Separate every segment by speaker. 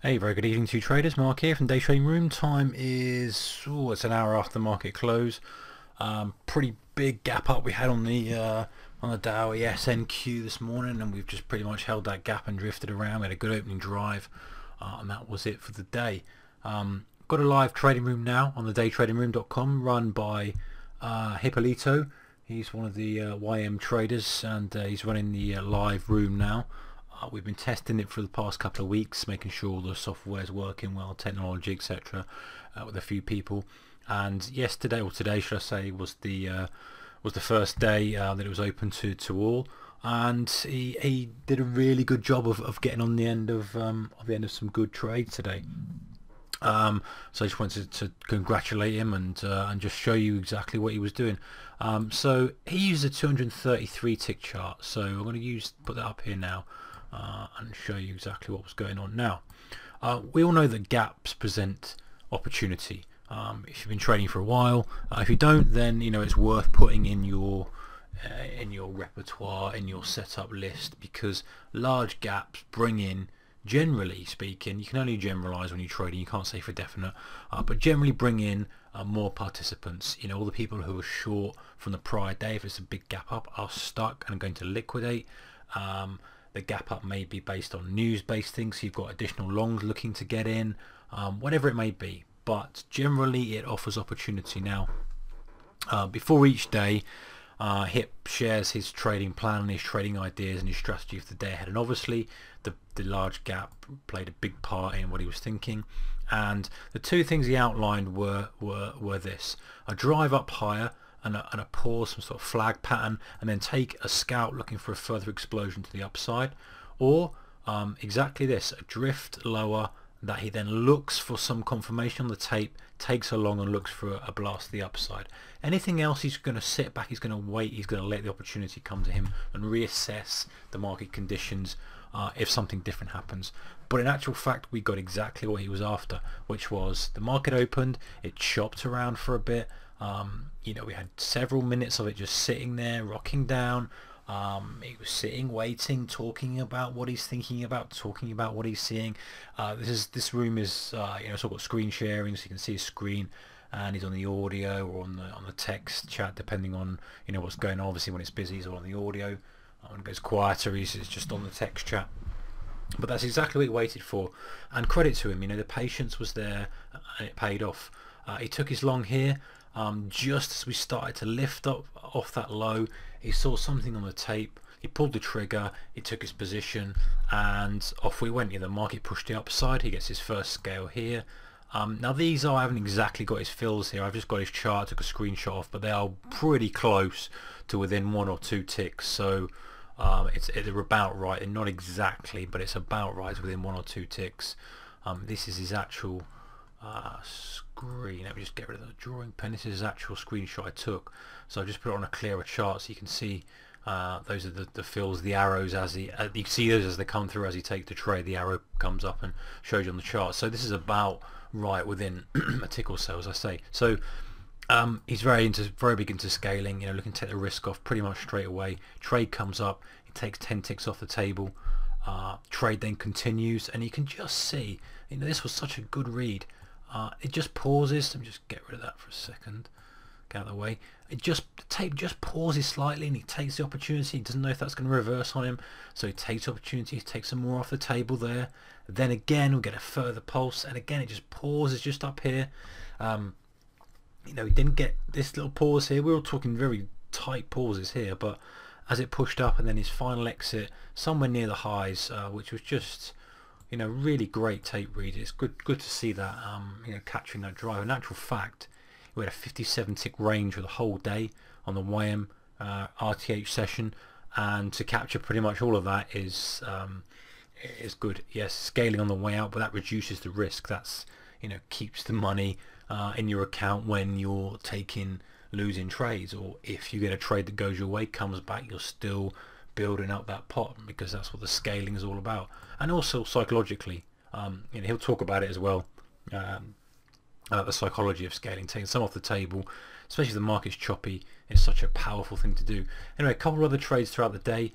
Speaker 1: Hey, very good evening to you traders. Mark here from Daytrading Room. Time is, it's an hour after the market close. Pretty big gap up we had on the Dow SNQ this morning, and we've just pretty much held that gap and drifted around. We had a good opening drive, and that was it for the day. Got a live trading room now on the daytradingroom.com, run by Hippolito. He's one of the YM traders, and he's running the live room now. We've been testing it for the past couple of weeks, making sure all the software is working well, technology, etc., with a few people. And yesterday, or today, should I say, was the first day that it was open to all. And he did a really good job of getting on the end of some good trades today. So I just wanted to congratulate him and just show you exactly what he was doing. So he used a 233 tick chart. So I'm going to put that up here now. And show you exactly what was going on. Now, we all know that gaps present opportunity. If you've been trading for a while, if you don't, then it's worth putting in your repertoire, in your setup list, because large gaps bring in, generally speaking, you can only generalize when you're trading, you can't say for definite, but generally bring in more participants. All the people who are short from the prior day, if it's a big gap up, are stuck and are going to liquidate. The gap up may be based on news-based things, so you've got additional longs looking to get in, whatever it may be, but generally it offers opportunity. Now, before each day, Hip shares his trading plan and his trading ideas and his strategy for the day ahead, and obviously the large gap played a big part in what he was thinking. And the two things he outlined were this: a drive up higher and a pause, some sort of flag pattern, and then take a scalp looking for a further explosion to the upside, or exactly this, a drift lower that he then looks for some confirmation on the tape, takes along and looks for a blast to the upside. Anything else, he's going to sit back, he's going to wait, he's going to let the opportunity come to him and reassess the market conditions if something different happens. But in actual fact, we got exactly what he was after, which was the market opened, it chopped around for a bit. We had several minutes of it just sitting there, rocking down. He was sitting, waiting, talking about what he's thinking about, talking about what he's seeing. This room is sort of got screen sharing, so you can see his screen, and he's on the audio or on the text chat, depending on what's going on. Obviously, when it's busy, he's all on the audio. When it goes quieter, he's just on the text chat. But that's exactly what he waited for, and credit to him. The patience was there, and it paid off. He took his long here. Just as we started to lift up off that low, he saw something on the tape, he pulled the trigger, he took his position, and off we went. The market pushed the upside, he gets his first scale here. Now these I haven't exactly got his fills here, I've just got his chart, took a screenshot off, but they are pretty close to within 1 or 2 ticks, so they're about right. They're not exactly, but it's about right, it's within 1 or 2 ticks. This is his actual screen. Let me just get rid of the drawing pen. This is his actual screenshot I took, so I've just put it on a clearer chart so you can see those are the fills, the arrows as you see those as they come through. As you take the trade, the arrow comes up and shows you on the chart, so this is about right within a tick or so, as I say. So he's very big into scaling, looking to take the risk off pretty much straight away. Trade comes up, he takes 10 ticks off the table, trade then continues, and you can just see this was such a good read. It just pauses. Let me just get rid of that for a second, get out of the way. The tape just pauses slightly, and he takes the opportunity. He doesn't know if that's going to reverse on him, so he takes the opportunity, he takes some more off the table there. Then again we'll get a further pulse, and again it just pauses just up here. He didn't get this little pause here. We were talking very tight pauses here, but as it pushed up, and then his final exit somewhere near the highs, which was just really great tape read. It's good to see that, capturing that drive. In actual fact, we had a 57 tick range for the whole day on the YM RTH session, and to capture pretty much all of that is good. Yes, scaling on the way out, but that reduces the risk. That's keeps the money in your account when you're losing trades, or if you get a trade that goes your way, comes back, you're still building up that pot, because that's what the scaling is all about. And also psychologically, he'll talk about it as well, the psychology of scaling, taking some off the table, especially if the market's choppy, is such a powerful thing to do. Anyway, a couple of other trades throughout the day.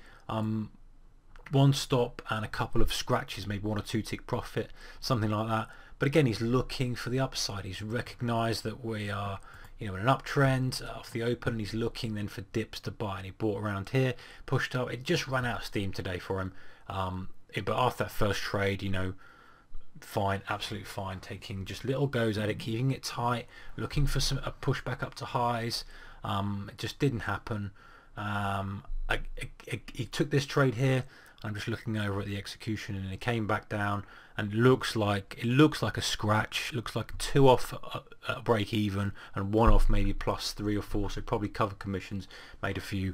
Speaker 1: one stop and a couple of scratches, maybe 1 or 2 tick profit, something like that. But again, he's looking for the upside. He's recognised that we are, you know, in an uptrend off the open, and he's looking then for dips to buy, and he bought around here, pushed up. It just ran out of steam today for him. But after that first trade, you know, fine, absolutely fine, taking just little goes at it, keeping it tight, looking for a push back up to highs. It just didn't happen. He took this trade here. I'm just looking over at the execution, and it came back down, and it looks like a scratch. Looks like 2 off a break even and 1 off maybe plus 3 or 4. So probably covered commissions, made a few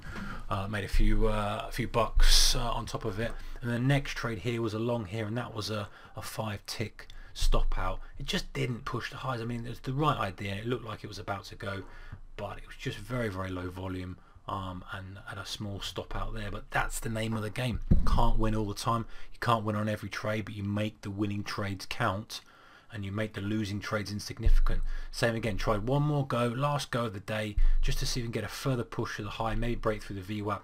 Speaker 1: bucks on top of it. And the next trade here was a long here, and that was a 5 tick stop out. It just didn't push the highs. I mean, it was the right idea. It looked like it was about to go, but it was just very, very low volume. And a small stop out there. But that's the name of the game. You can't win all the time. You can't win on every trade, but you make the winning trades count, and you make the losing trades insignificant. Same again, tried one more go, last go of the day, just to see if we can get a further push to the high, maybe break through the VWAP.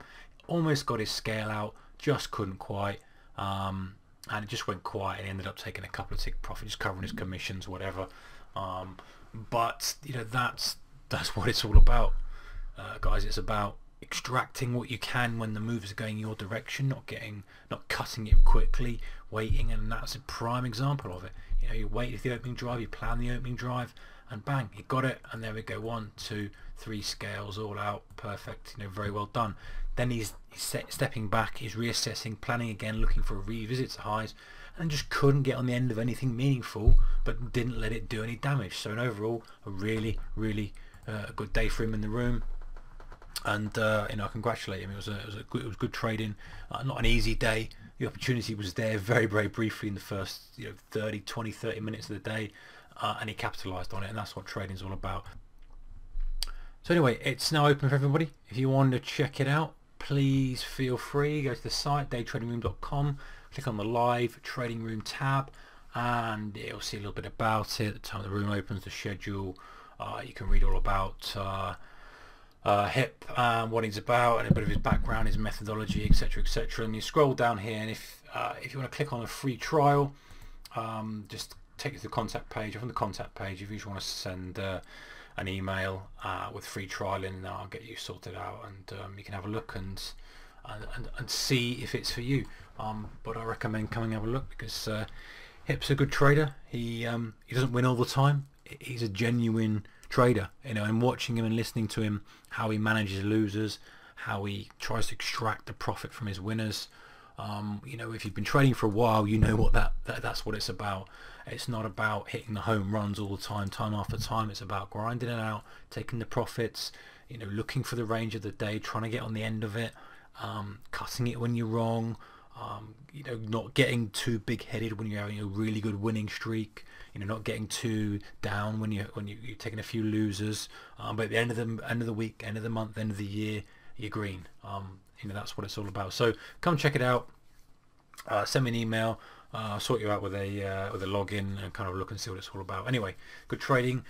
Speaker 1: Almost got his scale out, just couldn't quite, and it just went quiet, and he ended up taking a couple of tick profit, just covering his commissions, whatever. But you know, that's what it's all about. Guys, it's about extracting what you can when the moves are going your direction, not cutting it quickly, waiting, and that's a prime example of it. You know, you wait for the opening drive, you plan the opening drive, and bang, you got it, and there we go, 1, 2, 3 scales all out, perfect. You know, very well done. Then he's stepping back, he's reassessing, planning again, looking for a revisit to highs, and just couldn't get on the end of anything meaningful, but didn't let it do any damage. So overall, a really, really good day for him in the room. And you know, I congratulate him. It was good trading. Not an easy day. The opportunity was there very, very briefly in the first 30 minutes of the day, and he capitalized on it, and that's what trading is all about. So anyway, it's now open for everybody. If you want to check it out, please feel free. Go to the site daytradingroom.com, click on the live trading room tab, and it'll see a little bit about it, the time the room opens, the schedule. You can read all about Hip, what he's about, and a bit of his background, his methodology, etc, etc. And you scroll down here, and if you want to click on a free trial, just take you to the contact page. From the contact page, if you just want to send an email with free trial in, I'll get you sorted out, and you can have a look and see if it's for you. But I recommend coming and have a look, because Hip's a good trader. He doesn't win all the time. He's a genuine trader, you know, and watching him and listening to him, how he manages losers, how he tries to extract the profit from his winners. You know, if you've been trading for a while, you know what that's what it's about. It's not about hitting the home runs all the time after time. It's about grinding it out, taking the profits, you know, looking for the range of the day, trying to get on the end of it, cutting it when you're wrong, you know, not getting too big-headed when you're having a really good winning streak. You know, not getting too down when you're taking a few losers. But at the end of the week, end of the month, end of the year, you're green. You know, that's what it's all about. So come check it out. Send me an email. I'll sort you out with a login and kind of look and see what it's all about. Anyway, good trading.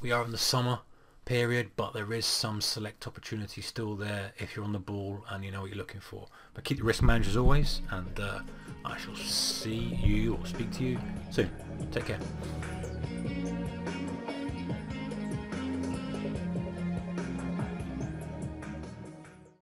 Speaker 1: We are in the summer period, but there is some select opportunity still there if you're on the ball and you know what you're looking for. But keep the risk managed as always, and I shall see you or speak to you soon. Take care.